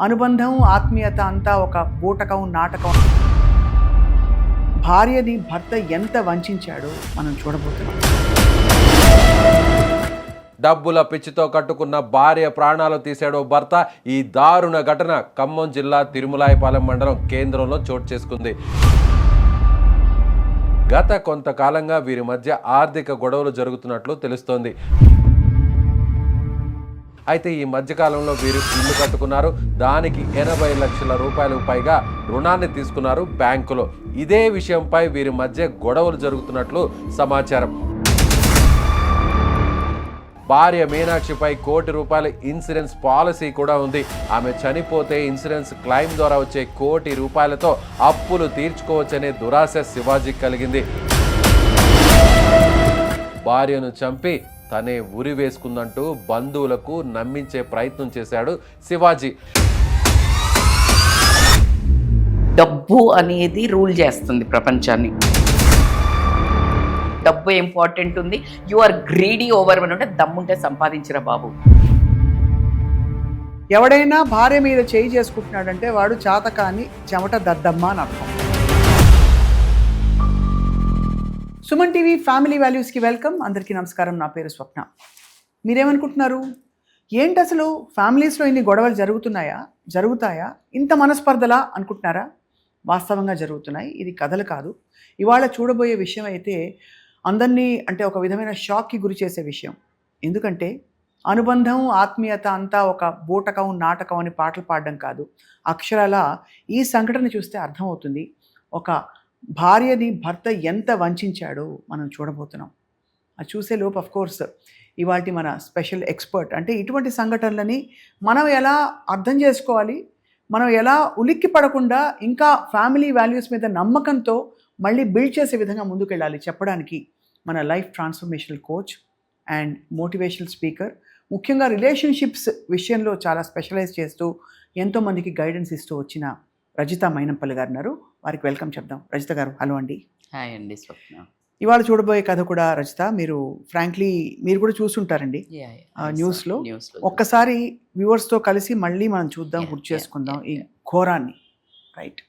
అనుబంధం ఆత్మీయత అంతా ఒక బూటకం నాటకం. భార్యని భర్త ఎంత వంచాడో మనం చూడబోతున్నాం. డబ్బుల పిచ్చితో కట్టుకున్న భార్య ప్రాణాలు తీశాడో భర్త. ఈ దారుణ ఘటన ఖమ్మం జిల్లా తిరుమలాయపాలెం మండలం కేంద్రంలో చోటు చేసుకుంది. గత కొంతకాలంగా వీరి మధ్య ఆర్థిక గొడవలు జరుగుతున్నట్లు తెలుస్తోంది. అయితే ఈ మధ్యకాలంలో వీరు ఇల్లు కట్టుకున్నారు. దానికి 80 లక్షల రూపాయలకు పైగా రుణాన్ని తీసుకున్నారు బ్యాంకులో. ఇదే విషయంపై వీరి మధ్య గొడవలు జరుగుతున్నట్లు సమాచారం. భార్య మీనాక్షిపై ₹1 కోటి ఇన్సూరెన్స్ పాలసీ కూడా ఉంది. ఆమె చనిపోతే ఇన్సూరెన్స్ క్లెయిమ్ ద్వారా వచ్చే ₹1 కోటితో అప్పులు తీర్చుకోవచ్చనే దురాశ శివాజీకి కలిగింది. భార్యను చంపి తనే ఉరి వేసుకుందంటూ బంధువులకు నమ్మించే ప్రయత్నం చేశాడు శివాజీ. డబ్బు అనేది రూల్ చేస్తుంది ప్రపంచాన్ని. డబ్బు ఇంపార్టెంట్ ఉంది. యు ఆర్ గ్రీడీ ఓవర్ అని అంటే దమ్ముంటే సంపాదించరా బాబు. ఎవడైనా భార్య మీద చేయి చేసుకుంటున్నాడంటే వాడు చాతకాని చెమట దద్దమ్మ అని అర్థం. సుమన్ టీవీ ఫ్యామిలీ వాల్యూస్కి వెల్కమ్. అందరికీ నమస్కారం. నా పేరు స్వప్న. మీరేమనుకుంటున్నారు? ఏంటి అసలు ఫ్యామిలీస్లో ఇన్ని గొడవలు జరుగుతాయా, ఇంత మనస్పర్ధలా అనుకుంటున్నారా? వాస్తవంగా జరుగుతున్నాయి. ఇది కథలు కాదు. ఇవాళ చూడబోయే విషయం అయితే అందరినీ అంటే ఒక విధమైన షాక్కి గురి చేసే విషయం. ఎందుకంటే అనుబంధం ఆత్మీయత అంతా ఒక బూటకం నాటకం అని పాటలు పాడడం కాదు. అక్షరాల ఈ సంఘటన చూస్తే అర్థమవుతుంది ఒక భార్యని భర్త ఎంత వంచాడో మనం చూడబోతున్నాం. అది చూసే లోపు కోర్స్ ఇవాళ మన స్పెషల్ ఎక్స్పర్ట్ అంటే ఇటువంటి సంఘటనలని మనం ఎలా అర్థం చేసుకోవాలి, మనం ఎలా ఉలిక్కి పడకుండా ఇంకా ఫ్యామిలీ వాల్యూస్ మీద నమ్మకంతో మళ్ళీ బిల్డ్ చేసే విధంగా ముందుకెళ్ళాలి చెప్పడానికి మన life transformational coach and motivational speaker, ముఖ్యంగా రిలేషన్షిప్స్ విషయంలో చాలా స్పెషలైజ్ చేస్తూ ఎంతోమందికి గైడెన్స్ ఇస్తూ వచ్చిన రజిత మైనంపల్లి గారు ఉన్నారు. వారికి వెల్కమ్ చెప్దాం. రజిత గారు, హలో అండి. హాయ్ అండి స్వప్న. ఇవాళ చూడబోయే కథ కూడా రజిత మీరు ఫ్రాంక్లీ మీరు కూడా చూసుంటారండి న్యూస్లో. ఒక్కసారి వ్యూవర్స్తో కలిసి మళ్ళీ మనం చూద్దాం, గుర్తు చేసుకుందాం ఈ ఘోరాన్ని. రైట్.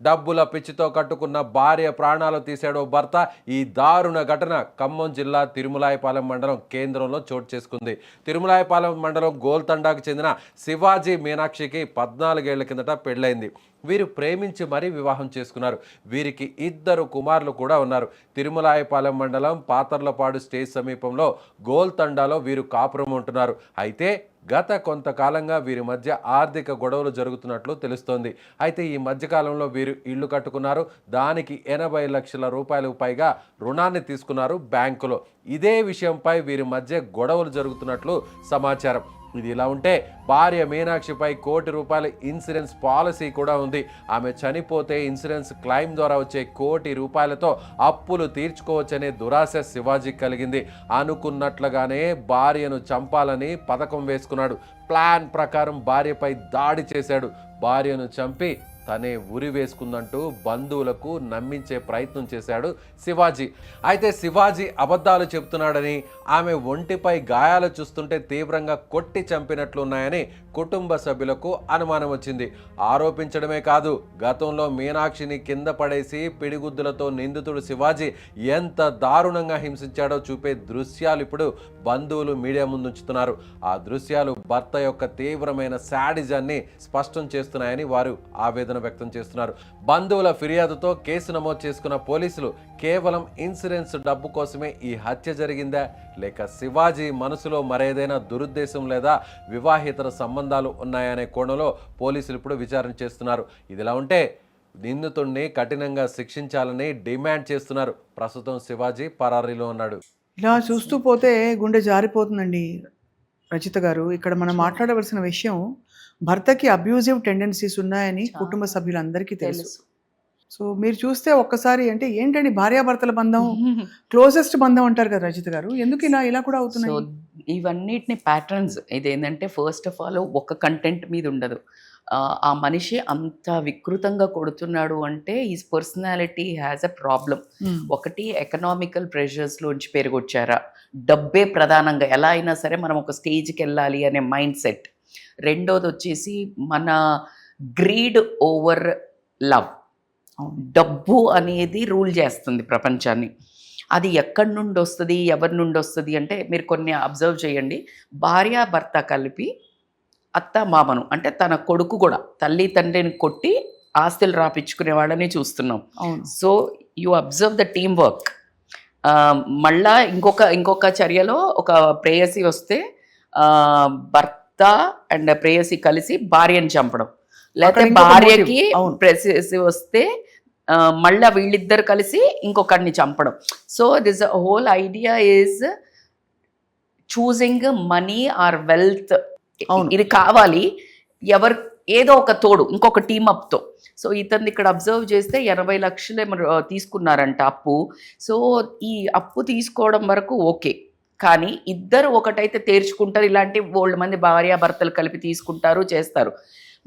డబ్బుల పిచ్చితో కట్టుకున్న భార్య ప్రాణాలు తీశాడో భర్త. ఈ దారుణ ఘటన ఖమ్మం జిల్లా తిరుమలాయపాలెం మండలం కేంద్రంలో చోటు చేసుకుంది. తిరుమలాయపాలెం మండలం గోల్తండాకు చెందిన శివాజీ మీనాక్షికి 14 ఏళ్ల కిందట పెళ్ళైంది. వీరు ప్రేమించి మరీ వివాహం చేసుకున్నారు. వీరికి 2 కుమారులు కూడా ఉన్నారు. తిరుమలాయపాలెం మండలం పాతర్లపాడు స్టేజ్ సమీపంలో గోల్తండాలో వీరు కాపురం ఉంటున్నారు. అయితే గత కొంతకాలంగా వీరి మధ్య ఆర్థిక గొడవలు జరుగుతున్నట్లు తెలుస్తోంది. అయితే ఈ మధ్యకాలంలో వీరు ఇల్లు కట్టుకున్నారు. దానికి 80 లక్షల రూపాయలకు పైగా రుణాన్ని తీసుకున్నారు బ్యాంకులో. ఇదే విషయంపై వీరి మధ్య గొడవలు జరుగుతున్నట్లు సమాచారం. ఇది ఇలా ఉంటే భార్య మీనాక్షిపై ₹1 కోటి ఇన్సూరెన్స్ పాలసీ కూడా ఉంది. ఆమె చనిపోతే ఇన్సూరెన్స్ క్లెయిమ్ ద్వారా వచ్చే ₹1 కోటితో అప్పులు తీర్చుకోవచ్చనే దురాశ శివాజీకి కలిగింది. అనుకున్నట్లుగానే భార్యను చంపాలని పథకం వేసుకున్నాడు. ప్లాన్ ప్రకారం భార్యపై దాడి చేశాడు. భార్యను చంపి తనే ఉరి వేసుకుందంటూ బంధువులకు నమ్మించే ప్రయత్నం చేశాడు శివాజీ. అయితే శివాజీ అబద్ధాలు చెబుతున్నాడని, ఆమె ఒంటిపై గాయాలు చూస్తుంటే తీవ్రంగా కొట్టి చంపినట్లున్నాయని కుటుంబ సభ్యులకు అనుమానం వచ్చింది. ఆరోపించడమే కాదు, గతంలో మీనాక్షిని కింద పడేసి పిడిగుద్దులతో నిందితుడు శివాజీ ఎంత దారుణంగా హింసించాడో చూపే దృశ్యాలు ఇప్పుడు బంధువులు మీడియా ముందుంచుతున్నారు. ఆ దృశ్యాలు భర్త యొక్క తీవ్రమైన శాడిజాన్ని స్పష్టం చేస్తున్నాయని వారు ఆవేదన వ్యక్తం చేస్తున్నారు. బంధువుల ఫిర్యాదుతో కేసు నమోదు చేసుకున్న పోలీసులు కేవలం ఇన్సూరెన్స్ డబ్బు కోసమే ఈ హత్య జరిగిందా, లేక శివాజీ మనసులో మరేదైనా దురుద్దేశం లేదా వివాహేతర సంబంధాలు ఉన్నాయనే కోణంలో పోలీసులు ఇప్పుడు విచారణ చేస్తున్నారు. ఇదిలా ఉంటే నిందితుడిని కఠినంగా శిక్షించాలని డిమాండ్ చేస్తున్నారు. ప్రస్తుతం శివాజీ పరారీలో ఉన్నాడు. ఇలా చూస్తూ పోతే గుండె జారిపోతుందండి రజిత గారు. ఇక్కడ మనం మాట్లాడవలసిన విషయం, భర్తకి అబ్యూజివ్ టెండెన్సీస్ ఉన్నాయని కుటుంబ సభ్యులందరికీ తెలుసు. సో మీరు చూస్తే ఒక్కసారి అంటే ఏంటండి భార్యాభర్తల బంధం క్లోజెస్ట్ బంధం అంటారు కదా రజిత గారు, ఎందుకు ఇలా కూడా అవుతున్నాయి? ఇవన్నిటిని ప్యాటర్న్స్ ఇది ఏంటంటే ఫస్ట్ ఆఫ్ ఆల్ ఒక కంటెంట్ మీద ఉండదు. ఆ మనిషి అంత వికృతంగా కొడుతున్నాడు అంటే is personality has a problem. ఒకటి ఎకనామికల్ ప్రెషర్స్లోంచి పెరిగొచ్చారా, డబ్బే ప్రధానంగా ఎలా అయినా సరే మనం ఒక స్టేజ్కి వెళ్ళాలి అనే మైండ్ సెట్. రెండోది వచ్చేసి మన గ్రీడ్ ఓవర్ లవ్. డబ్బు అనేది రూల్ చేస్తుంది ప్రపంచాన్ని. అది ఎక్కడి నుండి వస్తుంది, ఎవరి నుండి వస్తుంది అంటే మీరు కొన్ని అబ్జర్వ్ చేయండి. భార్య భర్త కలిపి అత్త మామను అంటే తన కొడుకు కూడా తల్లి తండ్రిని కొట్టి ఆస్తులు రాపించుకునే వాళ్ళని చూస్తున్నాం. So you observe the team work. మళ్ళా ఇంకొక చర్యలో ఒక ప్రేయసి వస్తే భర్త అండ్ ప్రేయసి కలిసి భార్యని చంపడం, లేకపోతే భార్యకి ప్రేయసి వస్తే మళ్ళా వీళ్ళిద్దరు కలిసి ఇంకొకరిని చంపడం. So this whole idea is choosing money are wealth. ఇది కావాలి ఎవరు ఏదో ఒక తోడు ఇంకొక టీమప్తో. సో ఇతన్ని ఇక్కడ అబ్జర్వ్ చేస్తే 80 లక్షలు తీసుకున్నారంట అప్పు. సో ఈ అప్పు తీసుకోవడం వరకు ఓకే, కానీ ఇద్దరు ఒకటైతే తీర్చుకుంటారు. ఇలాంటి బోల్డ్ మంది భార్యాభర్తలు కలిపి తీసుకుంటారు, చేస్తారు.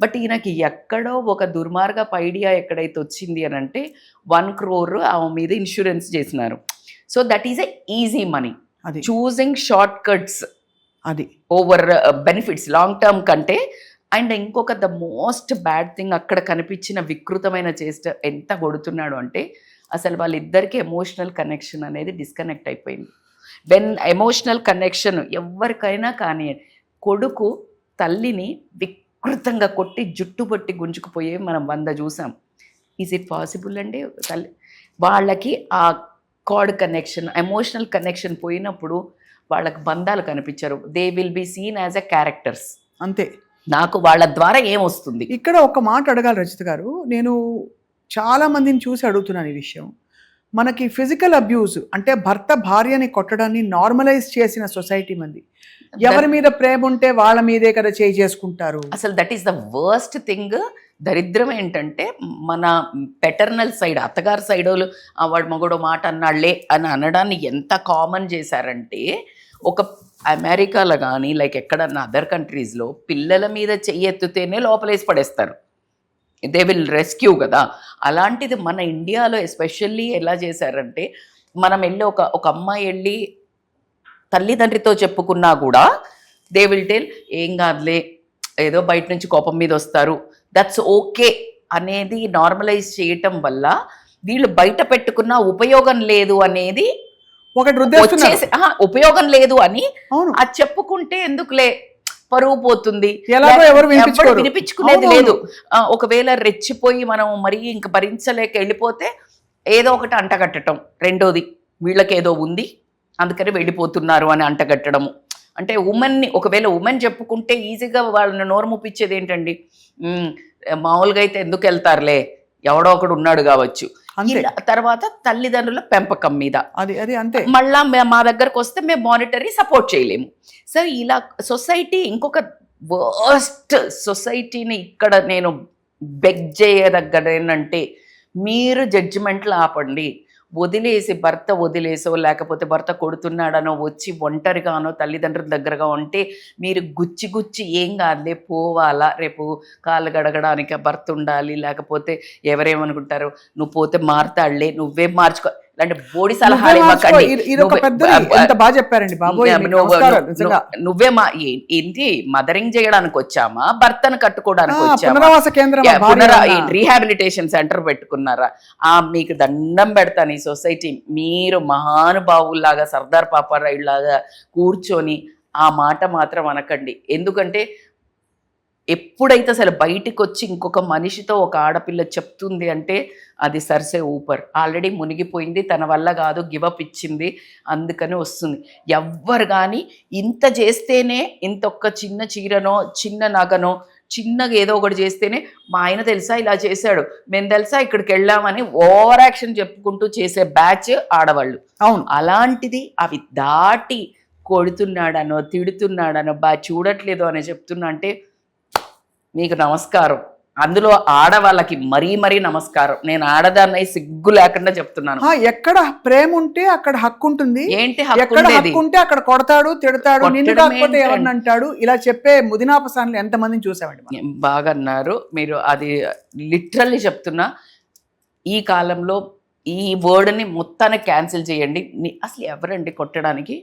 బట్ ఈయనకి ఎక్కడో ఒక దుర్మార్గపు ఐడియా ఎక్కడైతే వచ్చింది అని అంటే 1 crore ఆమె మీద ఇన్సూరెన్స్ చేసినారు. So that is a easy money, choosing short cuts అది ఓవర్ బెనిఫిట్స్ లాంగ్ టర్మ్ కంటే. అండ్ ఇంకొక ద మోస్ట్ బ్యాడ్ థింగ్ అక్కడ కనిపించిన వికృతమైన చేష్ట ఎంత కొడుతున్నాడు అంటే అసలు వాళ్ళిద్దరికి ఎమోషనల్ కనెక్షన్ అనేది డిస్కనెక్ట్ అయిపోయింది. వెన్ ఎమోషనల్ కనెక్షన్ ఎవరికైనా కానీ కొడుకు తల్లిని వికృతంగా కొట్టి జుట్టు పట్టి గుంజుకుపోయే మనం 100 చూసాం. ఈజ్ ఇట్ పాసిబుల్ అండి? తల్లి వాళ్ళకి ఆ కార్డ్ కనెక్షన్, ఎమోషనల్ కనెక్షన్ పోయినప్పుడు వాళ్ళకి బంధాలు కనిపించరు. They will be seen as a characters. అంతే. నాకు వాళ్ళ ద్వారా ఏమొస్తుంది? ఇక్కడ ఒక మాట అడగాలి రచిత గారు. నేను చాలా మందిని చూసి అడుగుతున్నాను ఈ విషయం. మనకి ఫిజికల్ అబ్యూజ్ అంటే భర్త భార్యని కొట్టడాన్ని నార్మలైజ్ చేసిన సొసైటీ మంది. ఎవరి మీద ప్రేమ ఉంటే వాళ్ళ మీదే కదా చేసుకుంటారు. అసలు that is the worst thing. దరిద్రం ఏంటంటే మన పెటర్నల్ సైడ్, అత్తగారి సైడ్ వాళ్ళు వాడు మగోడో మాట అన్నాళ్లే అని అనడాన్ని ఎంత కామన్ చేశారంటే, ఒక అమెరికాలో కానీ లైక్ ఎక్కడన్నా అదర్ కంట్రీస్లో పిల్లల మీద చెయ్యెత్తుతేనే లోపలేసి పడేస్తారు. దే విల్ రెస్క్యూ కదా. అలాంటిది మన ఇండియాలో ఎస్పెషల్లీ ఎలా చేశారంటే, మనం వెళ్ళి ఒక అమ్మాయి వెళ్ళి తల్లిదండ్రితో చెప్పుకున్నా కూడా దే విల్ టెల్ ఏం కాదులే, ఏదో బయట నుంచి కోపం మీద వస్తారు, దట్స్ ఓకే అనేది నార్మలైజ్ చేయటం వల్ల వీళ్ళు బయట పెట్టుకున్న ఉపయోగం లేదు అనేది వచ్చేసి, ఉపయోగం లేదు అని అది చెప్పుకుంటే ఎందుకులే పరువు పోతుంది, వినిపించుకునేది లేదు. ఒకవేళ రెచ్చిపోయి మనం మరీ ఇంక భరించలేక వెళ్ళిపోతే ఏదో ఒకటి అంటగట్టడం. రెండోది వీళ్ళకి ఏదో ఉంది అందుకని వెళ్ళిపోతున్నారు అని అంటగట్టడము. అంటే ఉమెన్ని ఒకవేళ ఉమెన్ చెప్పుకుంటే ఈజీగా వాళ్ళని నోరు ముప్పించేది ఏంటండి, మామూలుగా అయితే ఎందుకు వెళ్తారులే ఎవడో ఒకడు ఉన్నాడు కావచ్చు. తర్వాత తల్లిదండ్రుల పెంపకం మీద అది అంతే. మళ్ళా మా దగ్గరకు వస్తే మేము మానిటరీ సపోర్ట్ చేయలేము. సో ఇలా సొసైటీ ఇంకొక వర్స్ట్ సొసైటీని ఇక్కడ నేను బెగ్ చేయదగ్గర ఏంటంటే, మీరు జడ్జిమెంట్లు ఆపండి. వదిలేసి భర్త వదిలేసో లేకపోతే భర్త కొడుతున్నాడనో వచ్చి ఒంటరిగానో తల్లిదండ్రుల దగ్గరగా ఉంటే మీరు గుచ్చి ఏం కాదులే పోవాలా, రేపు కాళ్ళు గడగడానికి భర్త ఉండాలి, లేకపోతే ఎవరేమనుకుంటారు నువ్వు పోతే మారుతాడులే, నువ్వేం మార్చుకో, ఇలాంటి బోడి సలహాలు ఇవ్వకండి. నువ్వే ఏంటి మదరింగ్ చేయడానికి వచ్చామా, భర్తను కట్టుకోవడానికి వచ్చామా, రీహాబిలిటేషన్ సెంటర్ పెట్టుకున్నారా? మీకు దండం పెడతాను ఈ సొసైటీ. మీరు మహానుభావుల్లాగా సర్దార్ పాపారాయుడు లాగా కూర్చొని ఆ మాట మాత్రం అనకండి. ఎందుకంటే ఎప్పుడైతే అసలు బయటికి వచ్చి ఇంకొక మనిషితో ఒక ఆడపిల్ల చెప్తుంది అంటే అది సర్సే ఊపర్. ఆల్రెడీ మునిగిపోయింది, తన వల్ల కాదు, గివప్ ఇచ్చింది, అందుకని వస్తుంది. ఎవ్వరు కానీ ఇంత చేస్తేనే, ఇంతొక్క చిన్న చీరనో చిన్న నగనో చిన్నగా ఏదో ఒకటి చేస్తేనే మా ఆయన తెలుసా ఇలా చేశాడు, మేము తెలుసా ఇక్కడికి వెళ్ళామని ఓవర్ యాక్షన్ చెప్పుకుంటూ చేసే బ్యాచ్ ఆడవాళ్ళు. అవును. అలాంటిది అవి దాటి కొడుతున్నాడనో తిడుతున్నాడనో చూడట్లేదు అని చెప్తున్నా అంటే మీకు నమస్కారం. అందులో ఆడవాళ్ళకి మరీ నమస్కారం. నేను ఆడదాన్నై సిగ్గు లేకుండా చెప్తున్నాను. ఎక్కడ ప్రేమ ఉంటే అక్కడ హక్కు ఉంటుంది. ఏంటి హక్కు ఎక్కడ ఉండేది? హక్కు ఉంటే అక్కడ కొడతాడు, తిడతాడు, నిన్ను కాకపోతే ఎవరిని అంటాడు. ఇలా చెప్పే ముదినాపసాన్లు ఎంతమందిని చూసామండి మనం. బాగా అన్నారు మీరు. అది లిటరల్లీ చెప్తున్నా, ఈ కాలంలో ఈ వర్డ్ని మొత్తాన్ని క్యాన్సిల్ చేయండి. అసలు ఎవరండి కొట్టడానికి?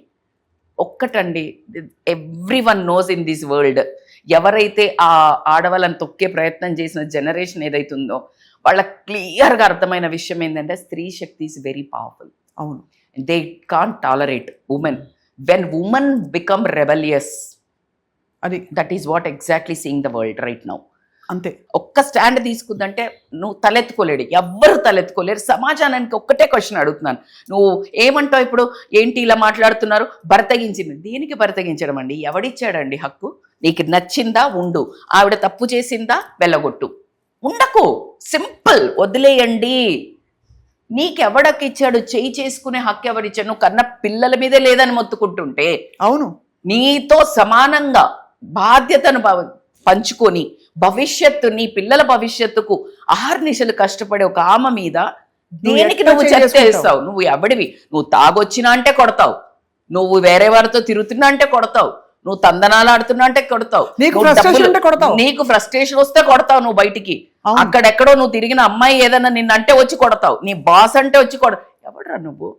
ఒక్కటండి, everyone knows in this world, ఎవరైతే ఆ ఆడవాళ్ళని తొక్కే ప్రయత్నం చేసిన జనరేషన్ ఏదైతుందో వాళ్ళకి క్లియర్గా అర్థమైన విషయం ఏంటంటే స్త్రీ శక్తి ఈస్ వెరీ పవర్ఫుల్. అవును, they can't tolerate women. When women become rebellious, అది that is what exactly seeing the world right now. అంతే. ఒక్క స్టాండ్ తీసుకుందంటే నువ్వు తలెత్తుకోలేడు, ఎవ్వరు తలెత్తుకోలేరు. సమాజానికి ఒక్కటే క్వశ్చన్ అడుగుతున్నాను, నువ్వు ఏమంటావు ఇప్పుడు? ఏంటి ఇలా మాట్లాడుతున్నారు? బరితెగించింది. దేనికి బరితెగించడం అండి? ఎవడిచ్చాడండి హక్కు? నీకు నచ్చిందా ఉండు, ఆవిడ తప్పు చేసిందా వెళ్ళగొట్టు, ఉండకు. సింపుల్, వదిలేయండి. నీకెవడకిచ్చాడు? చేయి చేసుకునే హక్కు ఎవరిచ్చాడు? నువ్వు కన్న పిల్లల మీదే లేదని మొత్తుకుంటుంటే, అవును, నీతో సమానంగా బాధ్యతను పంచుకొని భవిష్యత్తు, నీ పిల్లల భవిష్యత్తుకు ఆహర్నిశలు కష్టపడే ఒక ఆమె మీద దేనికి నువ్వు చెత్తేస్తావు? నువ్వు ఎవడివి? నువ్వు తాగొచ్చినా అంటే కొడతావు, నువ్వు వేరే వారితో తిరుగుతున్నా అంటే కొడతావు, నువ్వు తందనాలు ఆడుతున్నా అంటే కొడతావు, నీకు ఫ్రస్ట్రేషన్ వస్తే కొడతావు, నువ్వు బయటికి అక్కడెక్కడో నువ్వు తిరిగిన అమ్మాయి ఏదన్నా నిన్నంటే వచ్చి కొడతావు, నీ బాస్ అంటే వచ్చి ఎవడరా నువ్వు?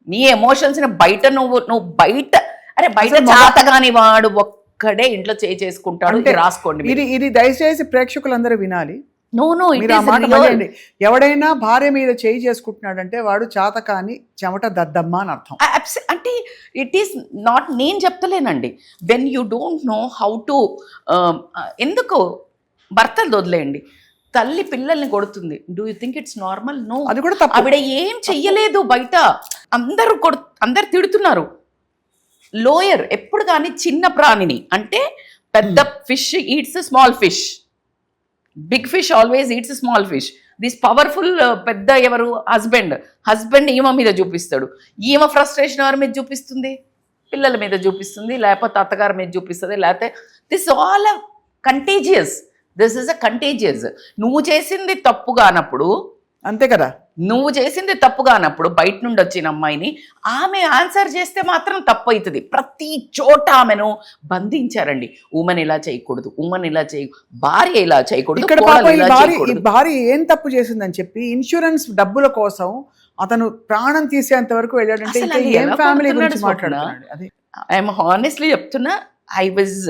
నీ ఎమోషన్స్ ని బయట నువ్వు బయట, అరే బయట చాతగాని వాడు ఒక్కడే ఇంట్లో చేసుకుంటాడు. రాసుకోండి ఇది దయచేసి ప్రేక్షకులందరూ వినాలి. నో మీరు ఆ మాట మళ్ళీ, ఎవడైనా భార్య మీద చేయి చేసుకుంటున్నాడంటే వాడు చాతకాని చెమట దద్దమ్మ అని అర్థం. అంటే ఇట్ ఈస్ నాట్, నేను చెప్తలేనండి. When you don't know how to, ఎందుకు భర్తలు వదిలేయండి, తల్లి పిల్లల్ని కొడుతుంది. Do you think it's normal? No, అది కూడా తప్పు. ఆవిడ ఏం చెయ్యలేదు. బయట అందరు తిడుతున్నారు. లోయర్ ఎప్పుడు కానీ చిన్న ప్రాణిని, అంటే పెద్ద fish eats small fish, big fish always eats small fish. This powerful పెద్ద ఎవరు? హస్బెండ్ ఈమె మీద చూపిస్తాడు. ఈమె ఫ్రస్ట్రేషన్ ఎవరి మీద చూపిస్తుంది? పిల్లల మీద చూపిస్తుంది, లేకపోతే అత్తగారి మీద చూపిస్తుంది, లేకపోతే this all contagious. This is a contagious. నువ్వు చేసింది తప్పు కానప్పుడు, అంతే కదా, నువ్వు చేసింది తప్పు కానప్పుడు బయట నుండి వచ్చిన అమ్మాయిని ఆమె ఆన్సర్ చేస్తే మాత్రం తప్పు అవుతుంది. ప్రతి చోట ఆమెను బంధించారండి. ఉమెన్ ఇలా చేయకూడదు, ఉమెన్ ఇలా భార్య ఇలా చేయకూడదు. ఈ భార్య ఏం తప్పు చేసిందని చెప్పి ఇన్సూరెన్స్ డబ్బుల కోసం అతను ప్రాణం తీసేంత వరకు వెళ్ళాడంటే ఏం ఫ్యామిలీ గురించి మాట్లాడుతున్నాడు? ఐఎమ్ హానెస్ట్లీ చెప్తున్నా, I was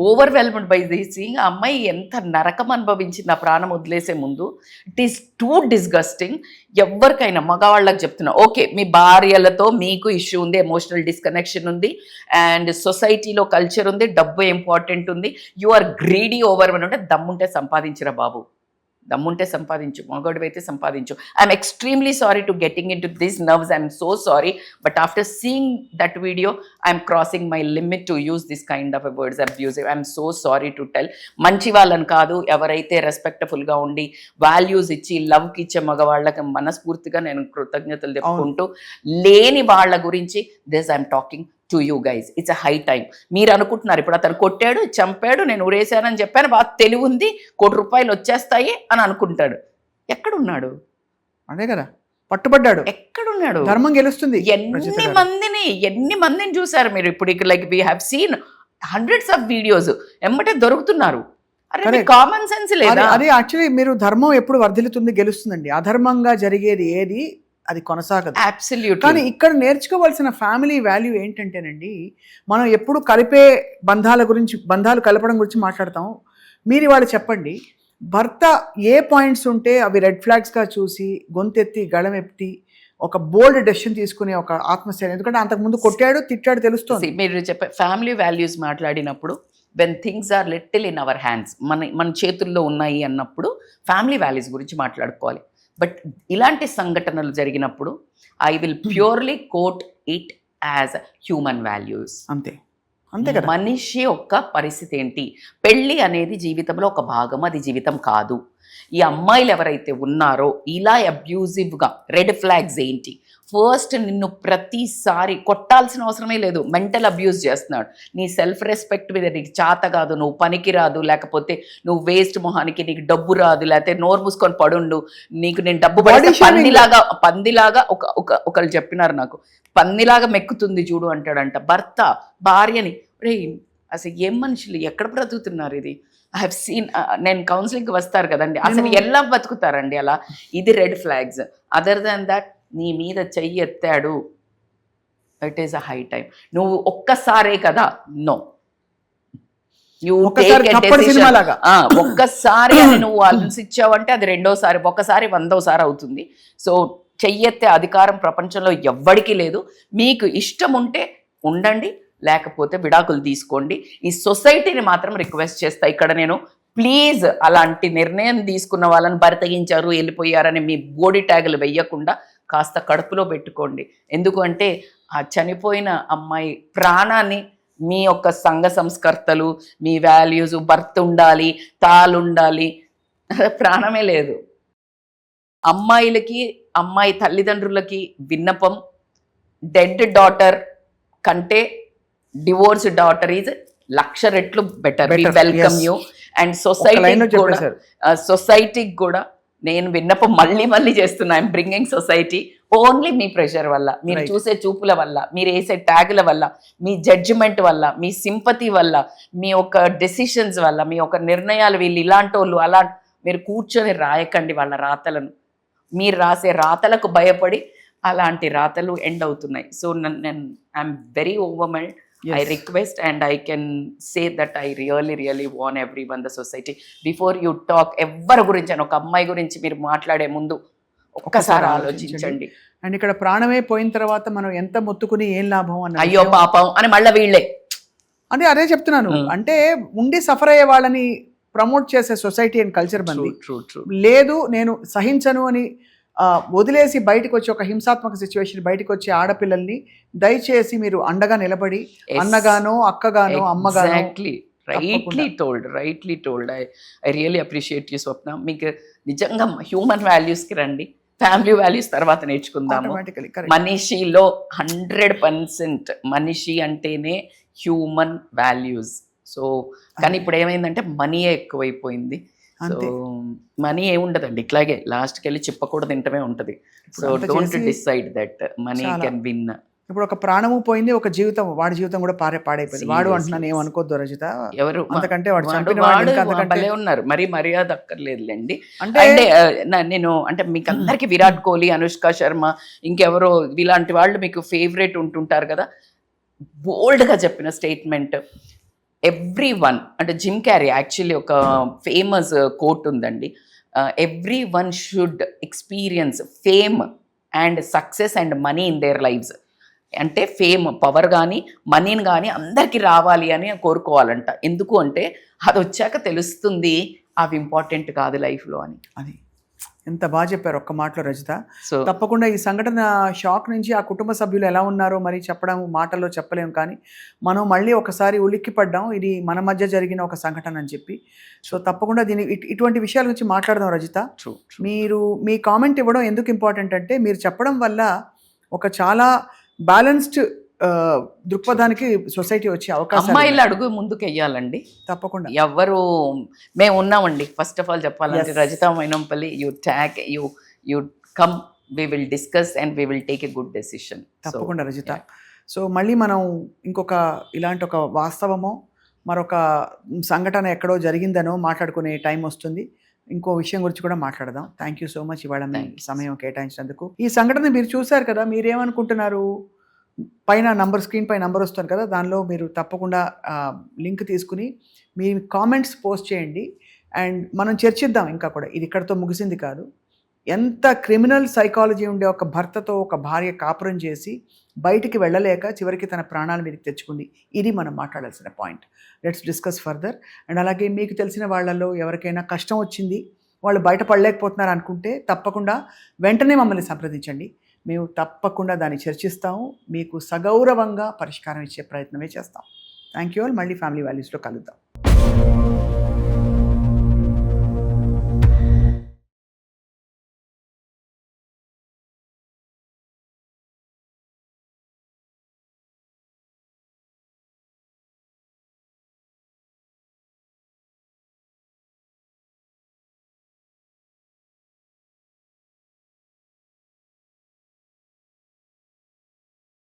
overwhelmed by this thing. ఆ అమ్మాయి ఎంత నరకం అనుభవించింది ఆ ప్రాణం వదిలేసే ముందు. It is two disgusting. ఎవరికైనా మగవాళ్ళకి చెప్తున్నా, ఓకే మీ భార్యలతో మీకు ఇష్యూ ఉంది, ఎమోషనల్ డిస్కనెక్షన్ ఉంది, అండ్ సొసైటీలో కల్చర్ ఉంది, డబ్బు ఇంపార్టెంట్ ఉంది, యు ఆర్ గ్రీడీ ఓవర్వెల్మ్డ్ అంటే దమ్ముంటే సంపాదించరా బాబు, దమ్ముంటే సంపాదించు, మగవాడివైతే సంపాదించు. I'm extremely sorry to getting in to this nerves, I'm so sorry, but after seeing that video I'm crossing my limit to use this kind of words abusive. I'm so sorry to tell. మంచి వాళ్ళని కాదు, ఎవరైతే రెస్పెక్ట్ఫుల్గా ఉండి values ఇచ్చి లవ్కి ఇచ్చే మగవాళ్ళకి మనస్ఫూర్తిగా నేను కృతజ్ఞతలు చెప్పుకుంటూ, లేని వాళ్ళ గురించి this I'm talking to you guys. It's a high time. మీరు అనుకుంటున్నారు ఇప్పుడు అతను కొట్టాడు, చంపాడు, నేను ఉరేశానని చెప్పాను, బాగా తెలివి ఉంది, ₹1 కోటి వచ్చేస్తాయి అని అనుకుంటాడు. ఎక్కడున్నాడు? అదే కదా, పట్టుబడ్డాడు. ఎక్కడున్నాడు? ధర్మం గెలుస్తుంది. ఎన్ని మందిని చూసారు మీరు? ఇప్పుడు like we have seen hundreds of videos, ఎమ్మటే దొరుకుతున్నారు. అరే కామన్ సెన్స్ లేదా? అది యాక్చువల్లీ మీరు ధర్మం ఎప్పుడు వర్ధిల్లుతుంది, గెలుస్తుందండి. అధర్మంగా జరిగేది ఏది అది కొనసాగదు. కానీ ఇక్కడ నేర్చుకోవాల్సిన ఫ్యామిలీ వాల్యూ ఏంటంటేనండి, మనం ఎప్పుడు కలిపే బంధాలు కలపడం గురించి మాట్లాడతాం. మీరు వాళ్ళు చెప్పండి, భర్త ఏ పాయింట్స్ ఉంటే అవి రెడ్ ఫ్లాగ్స్గా చూసి గొంతెత్తి గళమెత్తి ఒక బోల్డ్ డెసిషన్ తీసుకునే ఒక ఆత్మస్థైర్యం. ఎందుకంటే అంతకుముందు కొట్టాడు, తిట్టాడు, తెలుస్తుంది. మీరు చెప్పే ఫ్యామిలీ వాల్యూస్ మాట్లాడినప్పుడు, when things are little in our hands, మన చేతుల్లో ఉన్నాయి అన్నప్పుడు ఫ్యామిలీ వాల్యూస్ గురించి మాట్లాడుకోవాలి. బట్ ఇలాంటి సంఘటనలు జరిగినప్పుడు I will purely coat it as human values. అంతే కదా. మనిషి యొక్క పరిస్థితి ఏంటి? పెళ్ళి అనేది జీవితంలో ఒక భాగం, అది జీవితం కాదు. ఈ అమ్మాయిలు ఎవరైతే ఉన్నారో ఇలా అబ్యూజివ్గా, రెడ్ ఫ్లాగ్స్ ఏంటి? ఫస్ట్ నిన్ను ప్రతిసారి కొట్టాల్సిన అవసరమే లేదు, మెంటల్ అబ్యూస్ చేస్తున్నాడు. నీ సెల్ఫ్ రెస్పెక్ట్ మీద నీకు చేత కాదు, నువ్వు పనికి రాదు, లేకపోతే నువ్వు వేస్ట్ మొహానికి నీకు డబ్బు రాదు, లేకపోతే నోరు మూసుకొని పడుండు, నీకు నేను డబ్బు పడితే పందిలాగా ఒకళ్ళు చెప్పినారు నాకు, పందిలాగా మెక్కుతుంది చూడు అంటాడంట భర్త భార్యని. రే అసలు ఏం మనుషులు ఎక్కడ బ్రతుకుతున్నారు ఇది? ఐ హ్యావ్ సీన్, నేను కౌన్సిలింగ్కి వస్తారు కదండి, అసలు ఎలా బతుకుతారండి అలా? ఇది red flags. Other than that నీ మీద చెయ్యి ఎత్తాడు, it is a high time. నువ్వు ఒక్కసారే కదా, నో, ఒక్కసారి అని నువ్వు ఆలోచించావంటే అది రెండోసారి, ఒకసారి 100వ అవుతుంది. సో చెయ్యెత్తే అధికారం ప్రపంచంలో ఎవ్వడికి లేదు. మీకు ఇష్టం ఉంటే ఉండండి, లేకపోతే విడాకులు తీసుకోండి. ఈ సొసైటీని మాత్రం రిక్వెస్ట్ చేస్తా ఇక్కడ నేను, ప్లీజ్ అలాంటి నిర్ణయం తీసుకున్న వాళ్ళని బరితగించారు వెళ్ళిపోయారని మీ బోడీ ట్యాగులు వెయ్యకుండా కాస్త కడుపులో పెట్టుకోండి. ఎందుకంటే ఆ చనిపోయిన అమ్మాయి ప్రాణాన్ని మీ యొక్క సంఘ సంస్కర్తలు, మీ వాల్యూస్, భర్త ఉండాలి, తాళుండాలి, ప్రాణమే లేదు. అమ్మాయిలకి, అమ్మాయి తల్లిదండ్రులకి విన్నపం, డెడ్ డాటర్ కంటే డివోర్స్ డాటర్ ఈజ్ 1,00,000 రెట్లు better. We welcome you. And సొసైటీకి కూడా నేను విన్నపం మళ్ళీ చేస్తున్నా. ఐఎమ్ బ్రింగింగ్ సొసైటీ ఓన్లీ మీ ప్రెషర్ వల్ల, మీరు చూసే చూపుల వల్ల, మీరు వేసే ట్యాగుల వల్ల, మీ జడ్జిమెంట్ వల్ల, మీ సింపతి వల్ల, మీ యొక్క డెసిషన్స్ వల్ల, మీ యొక్క నిర్ణయాలు, వీళ్ళు ఇలాంటి వాళ్ళు అలా, మీరు కూర్చొని రాయకండి వాళ్ళ రాతలను. మీరు రాసే రాతలకు భయపడి అలాంటి రాతలు ఎండ్ అవుతున్నాయి. సో నేను I'm very overwhelmed. I request and I can say that I really want everyone, the society, before you talk ఎవరి గురించి అని, ఒక అమ్మాయి గురించి మీరు మాట్లాడే ముందు ఒక్కసారి ఆలోచించండి. అండ్ ఇక్కడ ప్రాణమే పోయిన తర్వాత మనం ఎంత మొత్తుకుని ఏం లాభం అన్న, అయ్యో పాపం అని మళ్ళీ వీళ్ళే అంటే అదే చెప్తున్నాను. అంటే ఉండి సఫర్ అయ్యే వాళ్ళని ప్రమోట్ చేసే సొసైటీ అండ్ కల్చర్ బంది లేదు. నేను సహించను అని వదిలేసి బయటకు వచ్చి ఒక హింసాత్మక సిచ్యువేషన్ బయటకు వచ్చే ఆడపిల్లల్ని దయచేసి మీరు అండగా నిలబడి, అన్నగానో అక్కగానో అమ్మగానో. Rightly told. I really appreciate you Swapna. మీకు నిజంగా హ్యూమన్ వాల్యూస్కి రండి, ఫ్యామిలీ వాల్యూస్ తర్వాత నేర్చుకుందాము. మనిషిలో 100% మనిషి అంటేనే హ్యూమన్ వాల్యూస్. సో కానీ ఇప్పుడు ఏమైందంటే మనీయే ఎక్కువైపోయింది. సో మనీ ఏముండదండి, ఇట్లాగే లాస్ట్కి వెళ్ళి చెప్పకూడదు తింటమే ఉంటుంది. So don't decide that money can win. ఇప్పుడు ఒక ప్రాణము పోయింది, ఒక జీవితం, వాడి జీవితం కూడా పాడైపోయింది. వాడు అంటున్నాను, ఏమనుకోద్దు రజిత, ఎవరు అంతకంటే వాడు ఉన్నారు, మరి మర్యాద అక్కర్లేదులేండి. అంటే నేను అంటే మీకు అందరికి విరాట్ కోహ్లీ, అనుష్క శర్మ, ఇంకెవరో ఇలాంటి వాళ్ళు మీకు ఫేవరెట్ ఉంటుంటారు కదా. బోల్డ్గా చెప్పిన స్టేట్మెంట్, ఎవ్రీ వన్, అంటే జిమ్ క్యారీ యాక్చువల్లీ ఒక ఫేమస్ కోట్ ఉందండి, every one should experience fame and success and money in there lifes. అంటే ఫేమ్, పవర్ కానీ మనీని కానీ అందరికీ రావాలి అని కోరుకోవాలంట. ఎందుకు అంటే అది వచ్చాక తెలుస్తుంది అవి ఇంపార్టెంట్ కాదు లైఫ్లో అని. అది ఎంత బాగా చెప్పారు ఒక్క మాటలో రజిత. సో తప్పకుండా ఈ సంఘటన షాక్ నుంచి ఆ కుటుంబ సభ్యులు ఎలా ఉన్నారో మరి చెప్పడం మాటల్లో చెప్పలేము, కానీ మనం మళ్ళీ ఒకసారి ఉలిక్కిపడ్డాం, ఇది మన మధ్య జరిగిన ఒక సంఘటన అని చెప్పి. సో తప్పకుండా దీని ఇటువంటి విషయాల గురించి మాట్లాడదాం రజిత. మీరు మీ కామెంట్ ఇవ్వడం ఎందుకు ఇంపార్టెంట్ అంటే, మీరు చెప్పడం వల్ల ఒక చాలా బ్యాలెన్స్డ్ దృక్పథానికి సొసైటీ వచ్చే అవకాశం. అమ్మాయిలు అడుగు ముందుకు వెయ్యాలండి తప్పకుండా. ఎవరు మేము ఉన్నామండి. ఫస్ట్ ఆఫ్ ఆల్ చెప్పాలంటే Rajitha Mainampalli, you come, we will discuss and we will take a good decision. తప్పకుండా రజిత. సో మళ్ళీ మనం ఇంకొక ఇలాంటి ఒక వాస్తవమో మరొక సంఘటన ఎక్కడో జరిగిందనో మాట్లాడుకునే టైం వస్తుంది. ఇంకో విషయం గురించి కూడా మాట్లాడదాం. థ్యాంక్ యూ సో మచ్ ఇవాళ మీ సమయం కేటాయించినందుకు. ఈ సంఘటన మీరు చూశారు కదా, మీరేమనుకుంటున్నారు? పైన స్క్రీన్ పై నంబర్ వస్తుంది కదా, దానిలో మీరు తప్పకుండా లింక్ తీసుకుని మీ కామెంట్స్ పోస్ట్ చేయండి. అండ్ మనం చర్చిద్దాం ఇంకా కూడా. ఇది ఇక్కడతో ముగిసింది కాదు. ఎంత క్రిమినల్ సైకాలజీ ఉండే ఒక భర్తతో ఒక భార్య కాపురం చేసి బయటికి వెళ్ళలేక చివరికి తన ప్రాణాల మీదకి తెచ్చుకుంది, ఇది మనం మాట్లాడాల్సిన point. Let's discuss further. And అలాగే మీకు తెలిసిన వాళ్ళల్లో ఎవరికైనా కష్టం వచ్చింది, వాళ్ళు బయటపడలేకపోతున్నారు అనుకుంటే తప్పకుండా వెంటనే మమ్మల్ని సంప్రదించండి. మేము తప్పకుండా దాన్ని చర్చిస్తాము, మీకు సగౌరవంగా పరిష్కారం ఇచ్చే ప్రయత్నమే చేస్తాం. Thank you all. మళ్ళీ ఫ్యామిలీ వాల్యూస్లో కలుద్దాం.